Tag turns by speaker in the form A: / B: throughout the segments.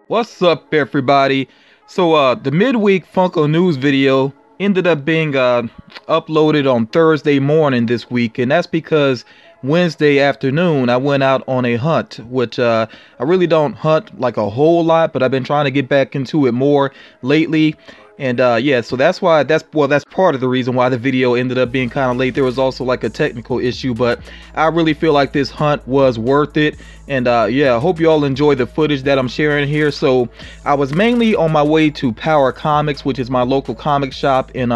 A: What's up, everybody? So the midweek Funko news video ended up being uploaded on Thursday morning this week, and that's because Wednesday afternoon I went out on a hunt, which I really don't hunt like a whole lot, but I've been trying to get back into it more lately. And yeah, so that's why that's part of the reason why the video ended up being kind of late. There was also like a technical issue, but I really feel like this hunt was worth it. And yeah, I hope you all enjoy the footage that I'm sharing here. So I was mainly on my way to Power Comics, which is my local comic shop in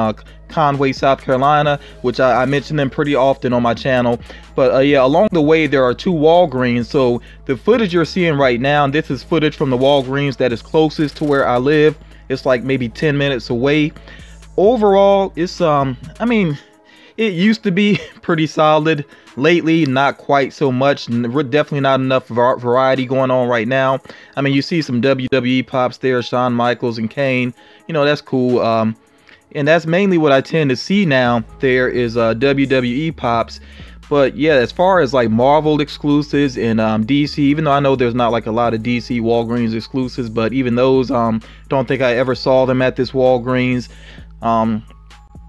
A: Conway, South Carolina, which I mention them pretty often on my channel. But yeah, along the way there are two Walgreens. So the footage you're seeing right now, this is footage from the Walgreens that is closest to where I live. It's like maybe 10 minutes away. Overall, it's I mean, it used to be pretty solid. Lately, not quite so much. Definitely not enough variety going on right now. I mean, you see some WWE pops there, Shawn Michaels and Kane. You know, that's cool. And that's mainly what I tend to see now. There is WWE pops. But yeah, as far as like Marvel exclusives and DC, even though I know there's not like a lot of DC Walgreens exclusives, but even those, don't think I ever saw them at this Walgreens.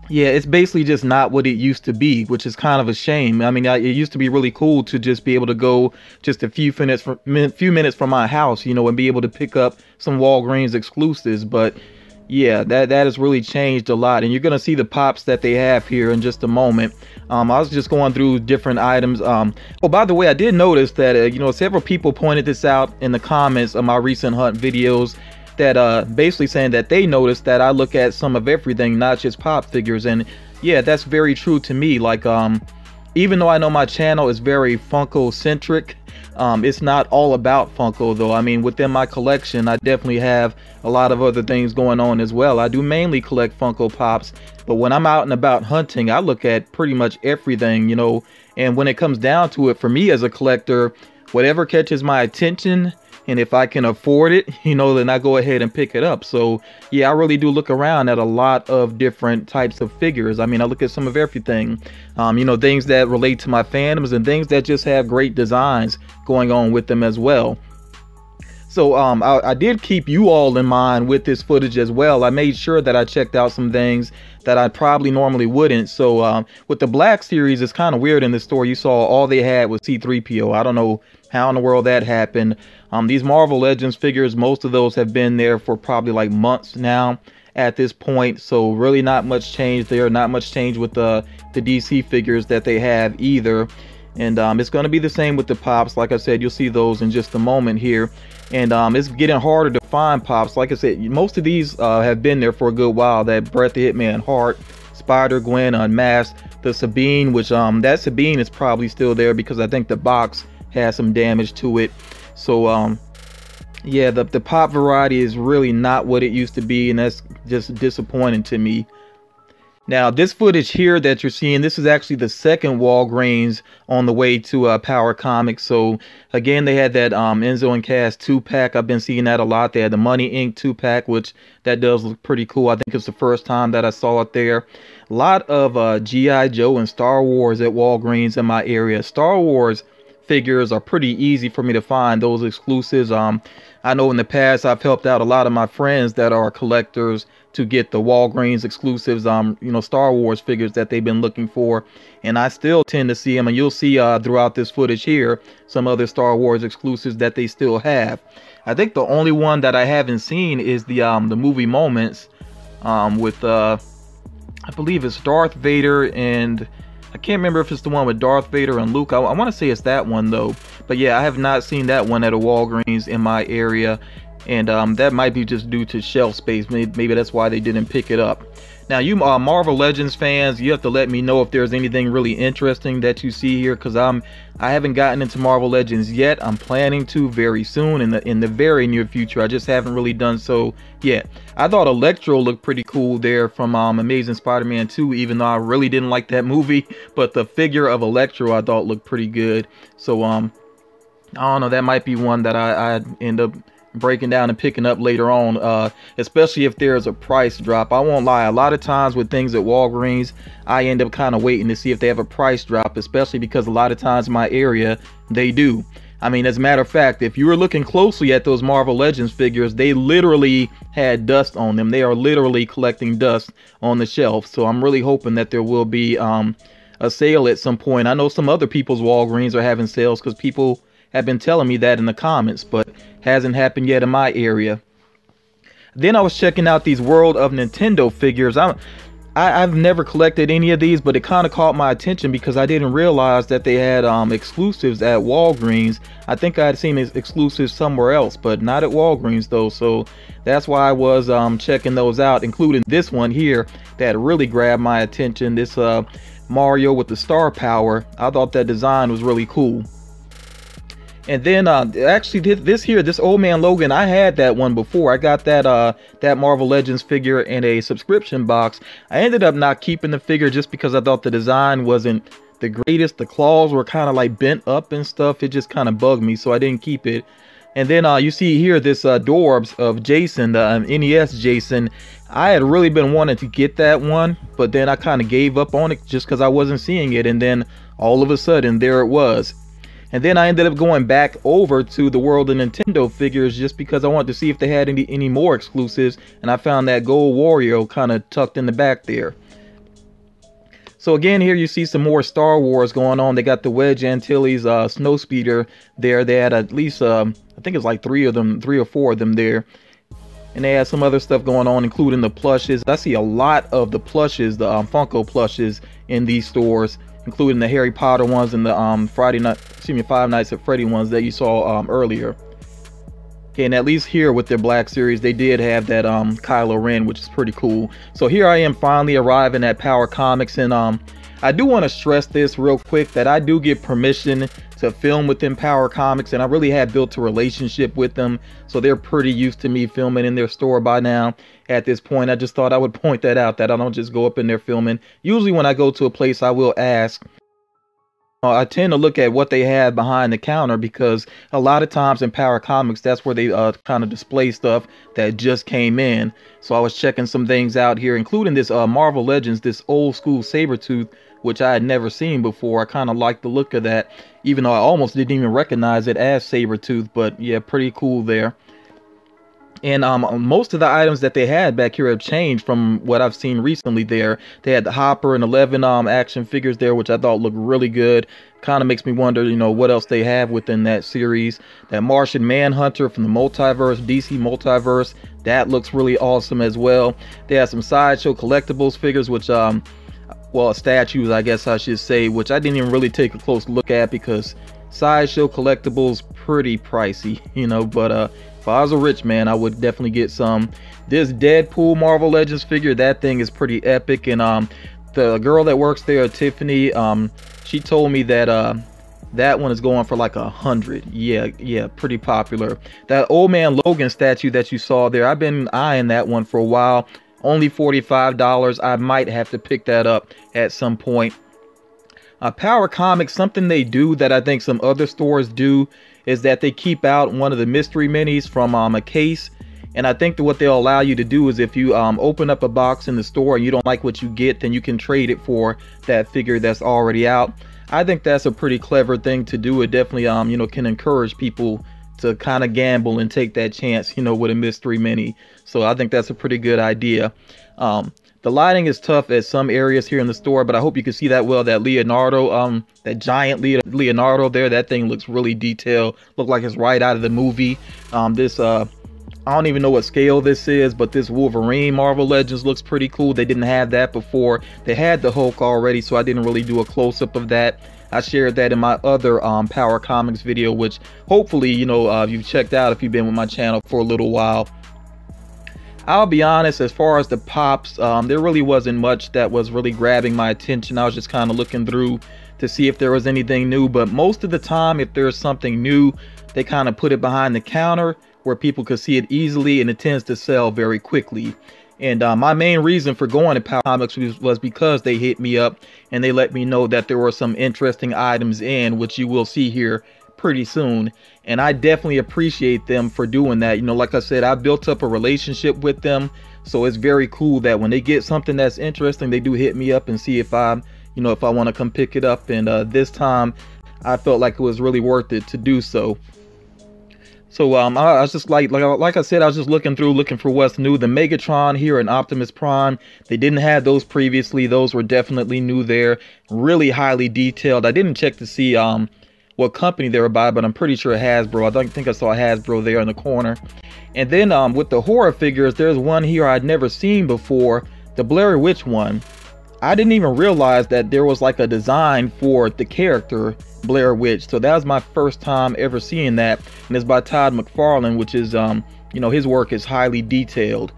A: Yeah, it's basically just not what it used to be, which is kind of a shame. I mean, it used to be really cool to just be able to go just a few minutes from my house, you know, and be able to pick up some Walgreens exclusives. But yeah, that has really changed a lot, and you're gonna see the pops that they have here in just a moment. I was just going through different items. Oh, by the way, I did notice that you know, several people pointed this out in the comments of my recent hunt videos, that basically saying that they noticed that I look at some of everything, not just pop figures. And yeah, that's very true to me. Like even though I know my channel is very Funko centric, it's not all about Funko though. I mean, within my collection, I definitely have a lot of other things going on as well. I do mainly collect Funko Pops, but when I'm out and about hunting, I look at pretty much everything, you know. And when it comes down to it, for me as a collector, whatever catches my attention, and if I can afford it, you know, then I go ahead and pick it up. So yeah, I really do look around at a lot of different types of figures. I mean, I look at some of everything, you know, things that relate to my fandoms and things that just have great designs going on with them as well. So I did keep you all in mind with this footage as well. I made sure that I checked out some things that I probably normally wouldn't. So with the Black series, it's kind of weird in the store. You saw all they had was C-3PO. I don't know how in the world that happened. These Marvel Legends figures, most of those have been there for probably like months now at this point. So really not much change there. Not much change with the DC figures that they have either. And it's going to be the same with the pops. Like I said, you'll see those in just a moment here. And it's getting harder to find pops. Like I said, most of these have been there for a good while. That Bret the Hitman Hart, Spider-Gwen Unmasked, the Sabine, which that Sabine is probably still there because I think the box has some damage to it. So yeah, the pop variety is really not what it used to be, and that's just disappointing to me. Now, this footage here that you're seeing, this is actually the second Walgreens on the way to Power Comics. So again, they had that Enzo and Cass 2-pack. I've been seeing that a lot. They had the Money Inc. 2-pack, which that does look pretty cool. I think it's the first time that I saw it there. A lot of G.I. Joe and Star Wars at Walgreens in my area. Star Wars figures are pretty easy for me to find, those exclusives. I know in the past I've helped out a lot of my friends that are collectors to get the Walgreens exclusives, you know, Star Wars figures that they've been looking for, and I still tend to see them. And you'll see throughout this footage here some other Star Wars exclusives that they still have. I think the only one that I haven't seen is the movie Moments with I believe it's Darth Vader, and I can't remember if it's the one with Darth Vader and Luke. I want to say it's that one though. But yeah, I have not seen that one at a Walgreens in my area. And that might be just due to shelf space. Maybe that's why they didn't pick it up. Now, you Marvel Legends fans, you have to let me know if there's anything really interesting that you see here, because I haven't gotten into Marvel Legends yet. I'm planning to very soon, in the very near future. I just haven't really done so yet. I thought Electro looked pretty cool there from Amazing Spider-Man 2, even though I really didn't like that movie. But the figure of Electro I thought looked pretty good. So I don't know, that might be one that I end up breaking down and picking up later on, especially if there's a price drop. I won't lie, a lot of times with things at Walgreens, I end up kind of waiting to see if they have a price drop, especially because a lot of times in my area they do. I mean, as a matter of fact, if you were looking closely at those Marvel Legends figures, they literally had dust on them. They are literally collecting dust on the shelf. So I'm really hoping that there will be a sale at some point. I know some other people's Walgreens are having sales because people have been telling me that in the comments, but hasn't happened yet in my area. Then I was checking out these World of Nintendo figures. I've never collected any of these, but it kind of caught my attention because I didn't realize that they had exclusives at Walgreens. I think I had seen exclusives somewhere else, but not at Walgreens though. So that's why I was checking those out, including this one here that really grabbed my attention. This Mario with the star power. I thought that design was really cool. And then actually this Old Man Logan, I had that one before. I got that Marvel Legends figure in a subscription box. I ended up not keeping the figure just because I thought the design wasn't the greatest. The claws were kind of like bent up and stuff. It just kind of bugged me, so I didn't keep it. And then you see here this Dorbs of Jason, the NES Jason. I had really been wanting to get that one, but then I kind of gave up on it just because I wasn't seeing it. And then all of a sudden there it was. And then I ended up going back over to the World of Nintendo figures just because I wanted to see if they had any more exclusives. And I found that gold Wario kind of tucked in the back there. So again, here you see some more Star Wars going on. They got the Wedge Antilles Snowspeeder there. They had at least, I think it's like 3 or 4 of them there. And they had some other stuff going on, including the plushes. I see a lot of the plushes, the Funko plushes in these stores, including the Harry Potter ones and the Five Nights at Freddy ones that you saw earlier. Okay, and at least here with their Black Series, they did have that Kylo Ren, which is pretty cool. So here I am finally arriving at Power Comics, and I do want to stress this real quick that I do get permission to film within Power Comics, and I really have built a relationship with them, so they're pretty used to me filming in their store by now. At this point, I just thought I would point that out, that I don't just go up in there filming. Usually when I go to a place, I will ask. I tend to look at what they have behind the counter because a lot of times in Power Comics, that's where they kind of display stuff that just came in. So I was checking some things out here, including this Marvel Legends, this old school Sabretooth, which I had never seen before. I kind of like the look of that, even though I almost didn't even recognize it as Sabretooth. But yeah, pretty cool there. And most of the items that they had back here have changed from what I've seen recently there. They had the Hopper and 11 action figures there, which I thought looked really good. Kind of makes me wonder, you know, what else they have within that series. That Martian Manhunter from the Multiverse, DC Multiverse, that looks really awesome as well. They have some Sideshow Collectibles figures, which, well, statues, I guess I should say, which I didn't even really take a close look at because Sideshow Collectibles pretty pricey, you know, but if I was a rich man, I would definitely get some. This Deadpool Marvel Legends figure, that thing is pretty epic. And the girl that works there, Tiffany, she told me that that one is going for like 100. Yeah, pretty popular. That Old Man Logan statue that you saw there, I've been eyeing that one for a while. Only $45. I might have to pick that up at some point. Power Comics, something they do that I think some other stores do is that they keep out one of the mystery minis from a case. And I think that what they'll allow you to do is if you open up a box in the store and you don't like what you get, then you can trade it for that figure that's already out. I think that's a pretty clever thing to do. It definitely you know, can encourage people to kind of gamble and take that chance, you know, with a mystery mini. So I think that's a pretty good idea. The lighting is tough at some areas here in the store, but I hope you can see that well. That Leonardo, that giant Leonardo there, that thing looks really detailed. Look like it's right out of the movie. This, I don't even know what scale this is, but this Wolverine Marvel Legends looks pretty cool. They didn't have that before. They had the Hulk already, so I didn't really do a close-up of that. I shared that in my other Power Comics video, which hopefully, you know, you've checked out if you've been with my channel for a little while. I'll be honest, as far as the pops, there really wasn't much that was really grabbing my attention. I was just kind of looking through to see if there was anything new, but most of the time, if there's something new, they kind of put it behind the counter where people could see it easily, and it tends to sell very quickly. And my main reason for going to Power Comics was because they hit me up and they let me know that there were some interesting items in, which you will see here pretty soon. And I definitely appreciate them for doing that. You know, like I said, I built up a relationship with them, so it's very cool that when they get something that's interesting, they do hit me up and see if I, you know, if I want to come pick it up. And this time I felt like it was really worth it to do so. So I was just like I said, I was just looking for what's new. The Megatron here and Optimus Prime, they didn't have those previously. Those were definitely new there. Really highly detailed. I didn't check to see what company they were by, but I'm pretty sure Hasbro. I don't think I saw Hasbro there in the corner. And then with the horror figures, there's one here I'd never seen before, the Blair Witch one. I didn't even realize that there was like a design for the character Blair Witch. So that was my first time ever seeing that, and it's by Todd McFarlane, which is you know, his work is highly detailed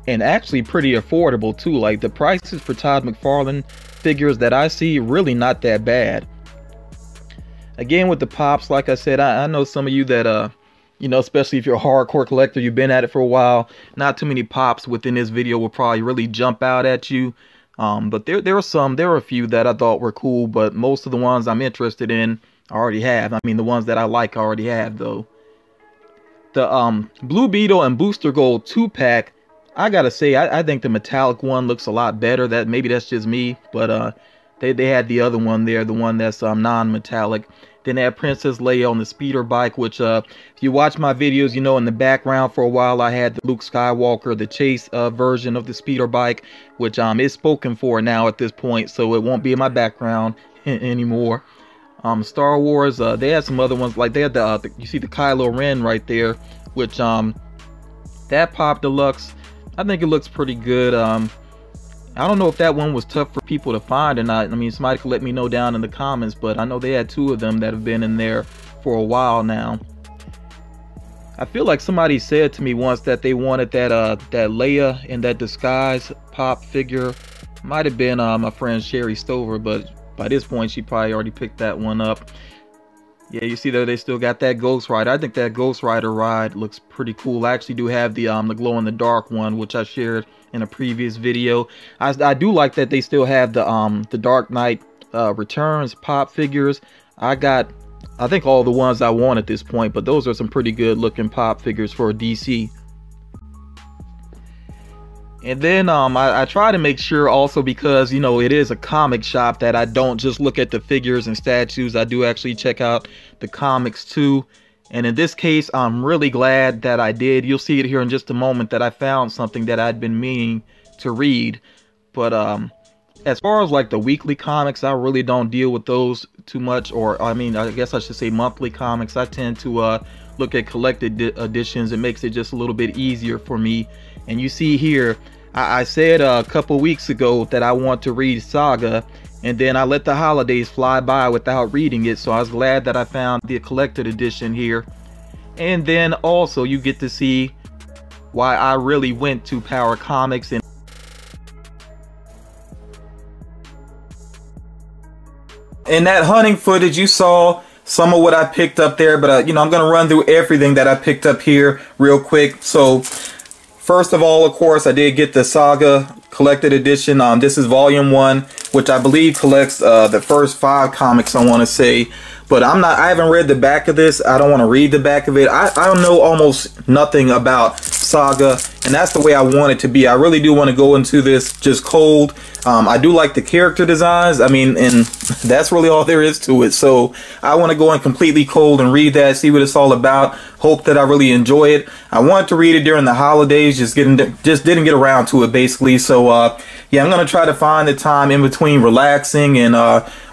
A: and actually pretty affordable too. Like the prices for Todd McFarlane figures that I see, really not that bad. Again, with the pops, like I said, I know some of you that you know, especially if you're a hardcore collector, you've been at it for a while, not too many pops within this video will probably really jump out at you. But there were a few that I thought were cool, but most of the ones I'm interested in I already have. I mean, the ones that I like I already have though. The Blue Beetle and Booster Gold 2-pack, I gotta say, I think the metallic one looks a lot better. Maybe that's just me, but they had the other one there, the one that's non-metallic. Then they had Princess Leia on the speeder bike, which if you watch my videos, you know, in the background for a while I had the Luke Skywalker, the chase version of the speeder bike, which is spoken for now at this point, so it won't be in my background anymore. Star Wars, they had some other ones, like they had you see the Kylo Ren right there, which that Pop Deluxe, I think it looks pretty good. I don't know if that one was tough for people to find or not. I mean, somebody could let me know down in the comments, but I know they had two of them that have been in there for a while now. I feel like somebody said to me once that they wanted that Leia in that disguise pop figure. Might have been my friend Sherry Stover, but by this point she probably already picked that one up. Yeah, you see there they still got that Ghost Rider. I think that Ghost Rider ride looks pretty cool. I actually do have the glow in the dark one, which I shared in a previous video. I do like that they still have the Dark Knight Returns pop figures. I think all the ones I want at this point, but those are some pretty good looking pop figures for DC. And then I try to make sure also, because you know it is a comic shop, that I don't just look at the figures and statues. I do actually check out the comics too. And in this case, I'm really glad that I did. You'll see it here in just a moment that I found something that I'd been meaning to read. But as far as like the weekly comics, I really don't deal with those too much. Or I mean, I guess I should say monthly comics. I tend to look at collected editions. It makes it just a little bit easier for me. And you see here, I said a couple weeks ago that I want to read Saga, and then I let the holidays fly by without reading it, so I was glad that I found the collected edition here. And then also you get to see why I really went to Power Comics. And in that hunting footage you saw some of what I picked up there, but you know, I'm gonna run through everything that I picked up here real quick. So first of all, of course, I did get the Saga collected edition. This is volume 1, which I believe collects the first 5 comics, I want to say. But I haven't read the back of this. I don't want to read the back of it. I don't know almost nothing about Saga, and that's the way I want it to be. I really do want to go into this just cold. I do like the character designs. I mean, and that's really all there is to it. So I want to go in completely cold and read that, see what it's all about. Hope that I really enjoy it. I wanted to read it during the holidays, just didn't get around to it basically. So yeah, I'm gonna try to find the time in between relaxing and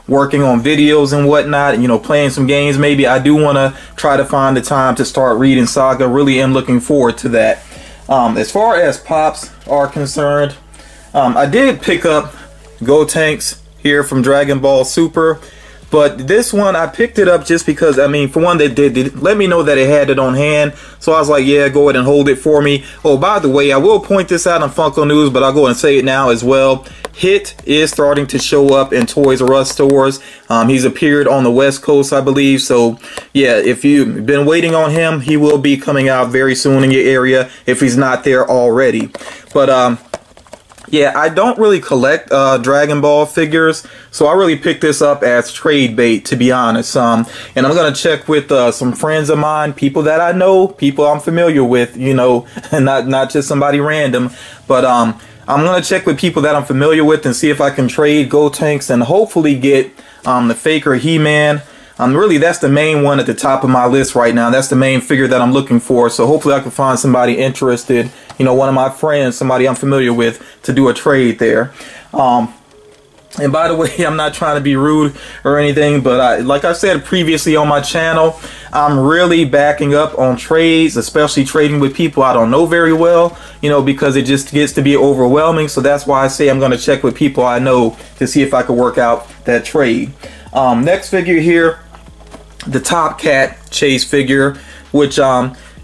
A: working on videos and whatnot, you know, playing some games maybe. I do want to try to find the time to start reading Saga. Really am looking forward to that. As far as pops are concerned, I did pick up Gotenks here from Dragon Ball Super, but this one I picked it up just because, I mean, for one, they did let me know that it had it on hand, so I was like, yeah, go ahead and hold it for me. Oh, by the way, I will point this out on Funko News, but I'll go and say it now as well. Hit is starting to show up in Toys R Us stores. He's appeared on the West Coast, I believe. So yeah, if you've been waiting on him, he will be coming out very soon in your area if he's not there already. But yeah, I don't really collect Dragon Ball figures, so I really picked this up as trade bait, to be honest. And I'm gonna check with some friends of mine, people that I know, people I'm familiar with, you know, and not just somebody random. But I'm gonna check with people that I'm familiar with and see if I can trade Gotenks and hopefully get the Faker He-Man. Really, that's the main one at the top of my list right now. That's the main figure that I'm looking for. So hopefully I can find somebody interested, you know, one of my friends, somebody I'm familiar with, to do a trade there. And by the way, I'm not trying to be rude or anything, but like I said previously on my channel, I'm really backing up on trades, especially trading with people I don't know very well, you know, because it just gets to be overwhelming. So that's why I say I'm going to check with people I know to see if I can work out that trade. Next figure here, the Top Cat Chase figure, which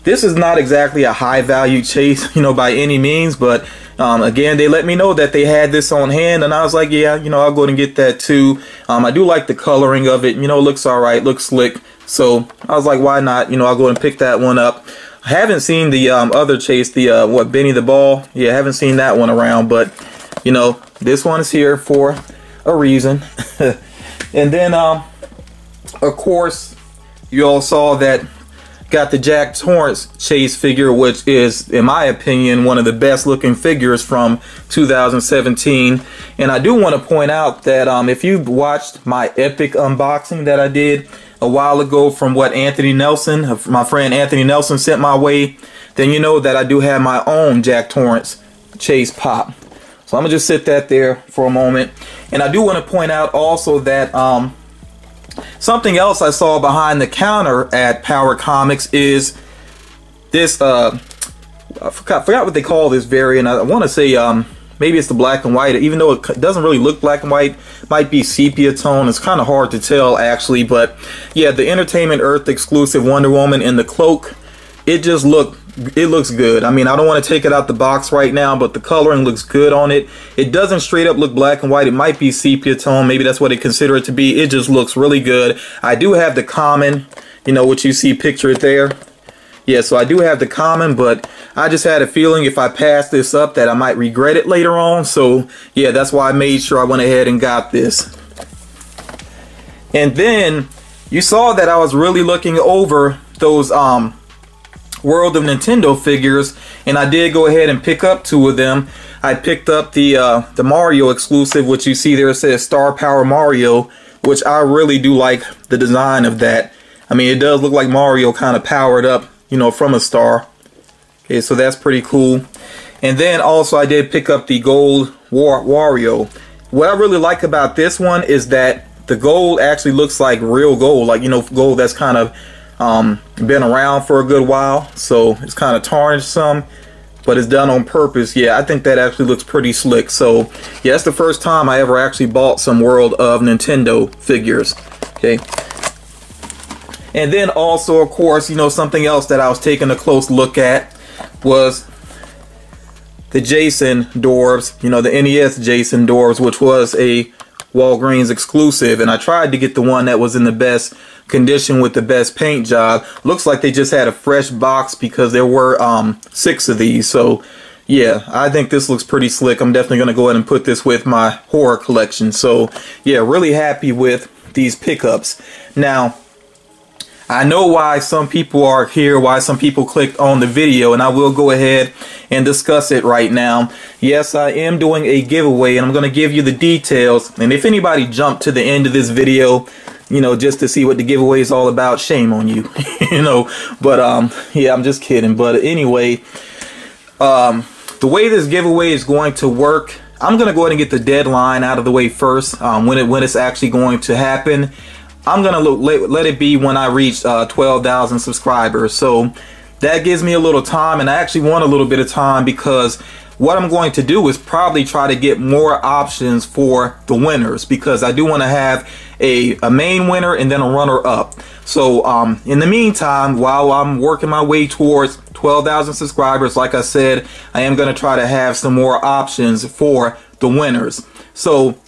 A: this is not exactly a high value chase, you know, by any means, but again, they let me know that they had this on hand, and I was like, yeah, you know, I'll go ahead and get that too. I do like the coloring of it, you know, it looks all right, looks slick. So I was like, why not? You know, I'll go ahead and pick that one up. I haven't seen the other chase, the what, Benny the Ball. Yeah, I haven't seen that one around, but you know, this one is here for a reason. And then of course, you all saw that got the Jack Torrance Chase figure, which is, in my opinion, one of the best looking figures from 2017. And I do want to point out that if you've watched my epic unboxing that I did a while ago from what Anthony Nelson, my friend Anthony Nelson, sent my way, then you know that I do have my own Jack Torrance Chase pop. So I'm gonna just sit that there for a moment. And I do want to point out also that something else I saw behind the counter at Power Comics is this, I forgot what they call this variant. I want to say maybe it's the black and white, even though it doesn't really look black and white. Might be sepia tone. It's kind of hard to tell actually, but yeah, the Entertainment Earth exclusive Wonder Woman in the cloak, it looks good. I mean, I don't want to take it out the box right now, but the coloring looks good on it. It doesn't straight up look black and white. It might be sepia tone. Maybe that's what they consider it to be. It just looks really good. I do have the common, you know, what you see pictured there. Yeah, so I do have the common, but I just had a feeling if I pass this up that I might regret it later on. So yeah, that's why I made sure I went ahead and got this. And then you saw that I was really looking over those World of Nintendo figures, and I did go ahead and pick up 2 of them. I picked up the Mario exclusive, which you see there, it says Star Power Mario, which I really do like the design of that. I mean, it does look like Mario kind of powered up, you know, from a star. Okay, so that's pretty cool. And then also I did pick up the gold Wario. What I really like about this one is that the gold actually looks like real gold, like, you know, gold that's kind of been around for a good while, so it's kind of tarnished some, but it's done on purpose. Yeah, I think that actually looks pretty slick. So yeah, that's the first time I ever actually bought some World of Nintendo figures. Okay, and then also, of course, you know, something else that I was taking a close look at was the Jason Doors, you know, the NES Jason Doors, which was a Walgreens exclusive, and I tried to get the one that was in the best condition with the best paint job. Looks like they just had a fresh box because there were 6 of these. So yeah, I think this looks pretty slick. I'm definitely going to go ahead and put this with my horror collection. So yeah, really happy with these pickups. Now, I know why some people are here, why some people clicked on the video, and I will go ahead and discuss it right now. Yes, I am doing a giveaway, and I'm going to give you the details. And if anybody jumped to the end of this video, you know, just to see what the giveaway is all about, shame on you. You know, but yeah, I'm just kidding. But anyway, the way this giveaway is going to work, I'm going to go ahead and get the deadline out of the way first, when it's actually going to happen. I'm going to let it be when I reach 12,000 subscribers. So that gives me a little time, and I actually want a little bit of time because what I'm going to do is probably try to get more options for the winners, because I do want to have a main winner and then a runner-up. So in the meantime, while I'm working my way towards 12,000 subscribers, like I said, I am going to try to have some more options for the winners. So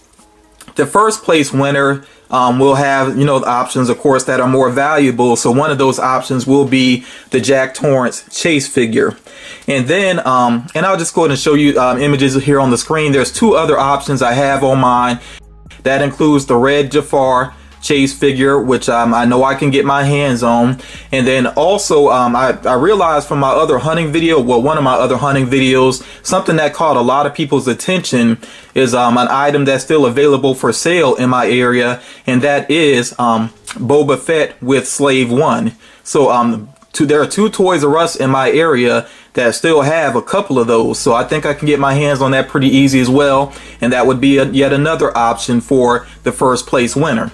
A: the first place winner will have, you know, the options, of course, that are more valuable. So one of those options will be the Jack Torrance Chase figure. And then, and I'll just go ahead and show you images here on the screen. There's 2 other options I have on mine. That includes the red Jafar chase figure, which I know I can get my hands on. And then also I realized from my other hunting video, well, one of my other hunting videos, something that caught a lot of people's attention is an item that's still available for sale in my area, and that is Boba Fett with Slave 1. So there are 2 Toys R Us in my area that still have a couple of those, so I think I can get my hands on that pretty easy as well, and that would be yet another option for the first place winner.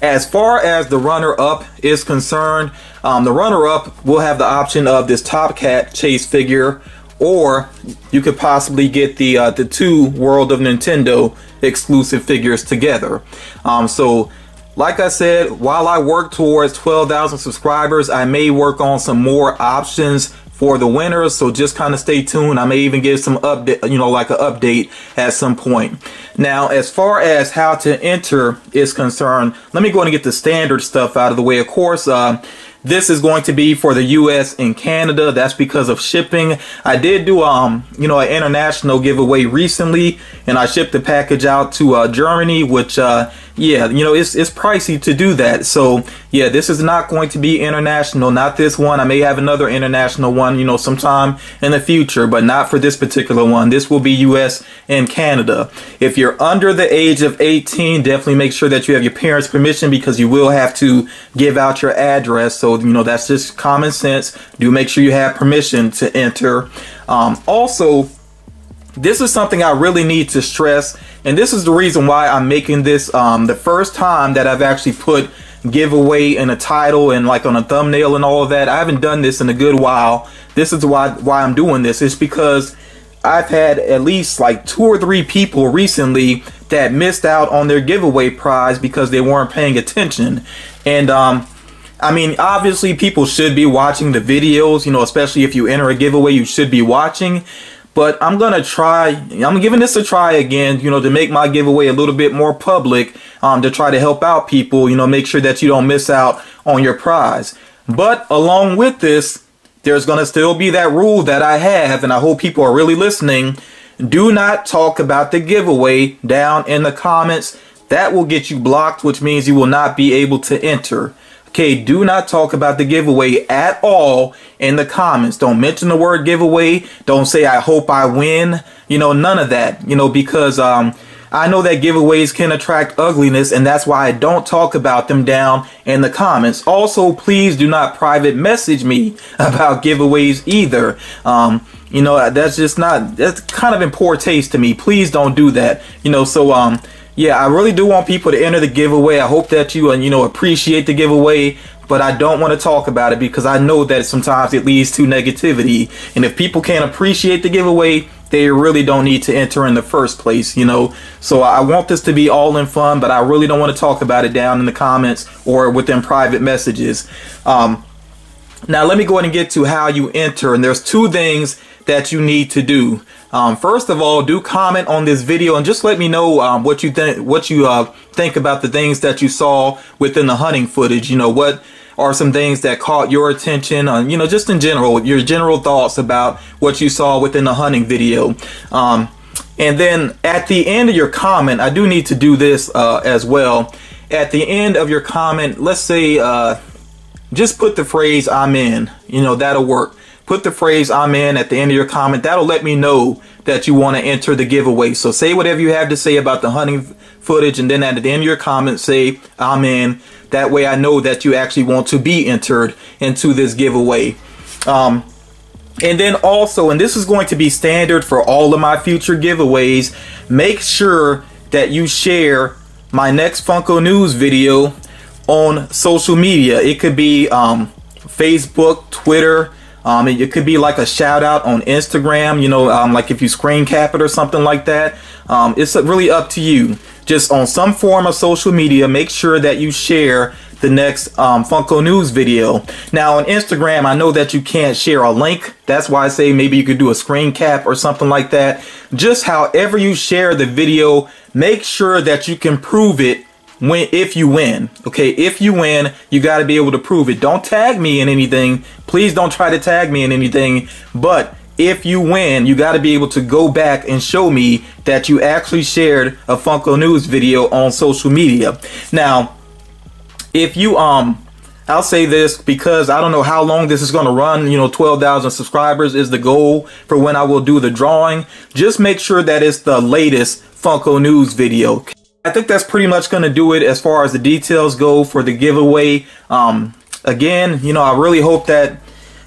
A: As far as the runner-up is concerned, the runner-up will have the option of this Top Cat chase figure, or you could possibly get the 2 World of Nintendo exclusive figures together. So like I said, while I work towards 12,000 subscribers, I may work on some more options for the winners, so just kind of stay tuned. I may even give some update, like an update at some point. Now, as far as how to enter is concerned, let me go and get the standard stuff out of the way. Of course, this is going to be for the US and Canada. That's because of shipping. I did do an international giveaway recently, and I shipped the package out to Germany, which yeah, it's pricey to do that. So yeah, this is not going to be international, not this one. I may have another international one, sometime in the future, but not for this particular one. This will be US and Canada. If you're under the age of 18, definitely make sure that you have your parents' permission, because you will have to give out your address. So that's just common sense. Do make sure you have permission to enter. Also, this is something I really need to stress, and this is the reason why I'm making this the first time that I've actually put giveaway in a title and like on a thumbnail and all of that. I haven't done this in a good while. This is why I'm doing this. It's because I've had at least like 2 or 3 people recently that missed out on their giveaway prize because they weren't paying attention. And I mean, obviously people should be watching the videos, especially if you enter a giveaway, you should be watching. But I'm giving this a try again, to make my giveaway a little bit more public, to try to help out people, make sure that you don't miss out on your prize. But along with this, there's going to still be that rule that I have, and I hope people are really listening. Do not talk about the giveaway down in the comments. That will get you blocked, which means you will not be able to enter. Okay, do not talk about the giveaway at all in the comments. Don't mention the word giveaway. Don't say, I hope I win. None of that. Because I know that giveaways can attract ugliness, and that's why I don't talk about them down in the comments. Also, please do not private message me about giveaways either. That's kind of in poor taste to me. Please don't do that. Yeah, I really do want people to enter the giveaway. I hope that you appreciate the giveaway, but I don't want to talk about it because I know that sometimes it leads to negativity. And if people can't appreciate the giveaway, they really don't need to enter in the first place, So I want this to be all in fun, but I really don't want to talk about it down in the comments or within private messages. Now let me go ahead and get to how you enter, and there's 2 things that you need to do. First of all, do comment on this video and just let me know what you think about the things that you saw within the hunting footage. What are some things that caught your attention, just in general, your general thoughts about what you saw within the hunting video. And then at the end of your comment, I do need to do this as well. At the end of your comment, let's say just put the phrase "I'm in." That'll work. Put the phrase "I'm in" at the end of your comment. That'll let me know that you want to enter the giveaway. So say whatever you have to say about the hunting footage, and then at the end of your comment say "I'm in." That way I know that you actually want to be entered into this giveaway. And then also, and this is going to be standard for all of my future giveaways, make sure that you share my next Funko News video on social media. It could be Facebook, Twitter. It could be like a shout out on Instagram, like if you screen cap it or something like that. It's really up to you. Just on some form of social media, make sure that you share the next Funko News video. Now on Instagram, I know that you can't share a link. That's why I say maybe you could do a screen cap or something like that. Just however you share the video, make sure that you can prove it if you win. Okay, if you win, you got to be able to prove it. Don't tag me in anything. Please don't try to tag me in anything. But if you win, you got to be able to go back and show me that you actually shared a Funko News video on social media. Now, if you I'll say this because I don't know how long this is going to run. You know, 12,000 subscribers is the goal for when I will do the drawing. Just make sure that it's the latest Funko news video. I think that's pretty much going to do it as far as the details go for the giveaway. Again, you know, I really hope that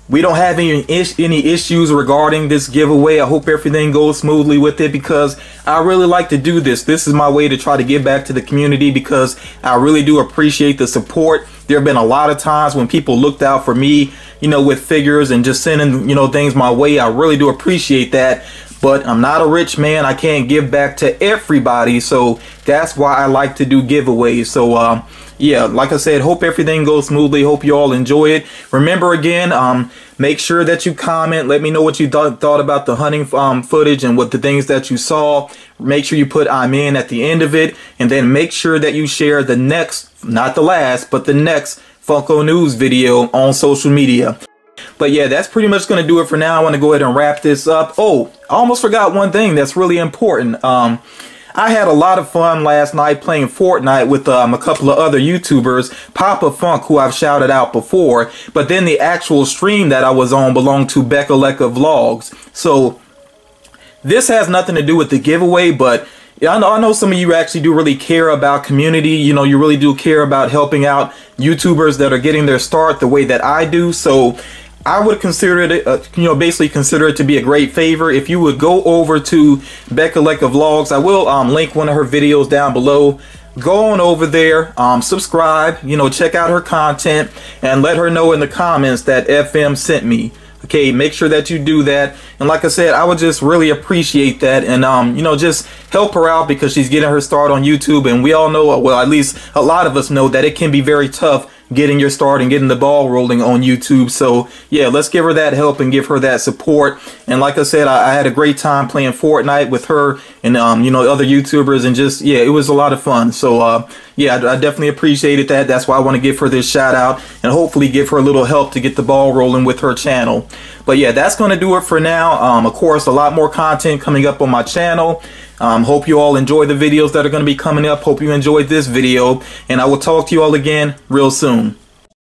A: we don't have any issues regarding this giveaway. I hope everything goes smoothly with it because I really like to do this. This is my way to try to give back to the community because I really do appreciate the support. There have been a lot of times when people looked out for me, you know, with figures and just sending, you know, things my way. I really do appreciate that. But I'm not a rich man. I can't give back to everybody. So that's why I like to do giveaways. So yeah, like I said, hope everything goes smoothly. Hope you all enjoy it. Remember again, make sure that you comment. Let me know what you thought about the hunting footage and what the things that you saw. Make sure you put I'm in at the end of it. And then make sure that you share the next, not the last, but the next Funko news video on social media. But yeah, that's pretty much going to do it for now. I want to go ahead and wrap this up. Oh, I almost forgot one thing that's really important. I had a lot of fun last night playing Fortnite with a couple of other YouTubers, Papa Funk, who I've shouted out before. But then the actual stream that I was on belonged to Beckalecka Vlogs. So this has nothing to do with the giveaway, but I know some of you actually do really care about community. You know, you really do care about helping out YouTubers that are getting their start the way that I do. So I would consider it, you know, basically consider it to be a great favor if you would go over to Beckalecka Vlogs. I will link one of her videos down below. Go on over there, subscribe, you know, check out her content, and let her know in the comments that FM sent me. Okay, make sure that you do that. And like I said, I would just really appreciate that. And, you know, just help her out because she's getting her start on YouTube. And we all know, well, at least a lot of us know that it can be very tough getting your start and getting the ball rolling on YouTube. So yeah, let's give her that help and give her that support. And like I said, I had a great time playing Fortnite with her and you know, other YouTubers, and just yeah, it was a lot of fun. So yeah, I definitely appreciated that. That's why I want to give her this shout out and hopefully give her a little help to get the ball rolling with her channel. But yeah, that's going to do it for now. Of course, a lot more content coming up on my channel. Hope you all enjoy the videos that are going to be coming up. Hope you enjoyed this video, and I will talk to you all again real soon.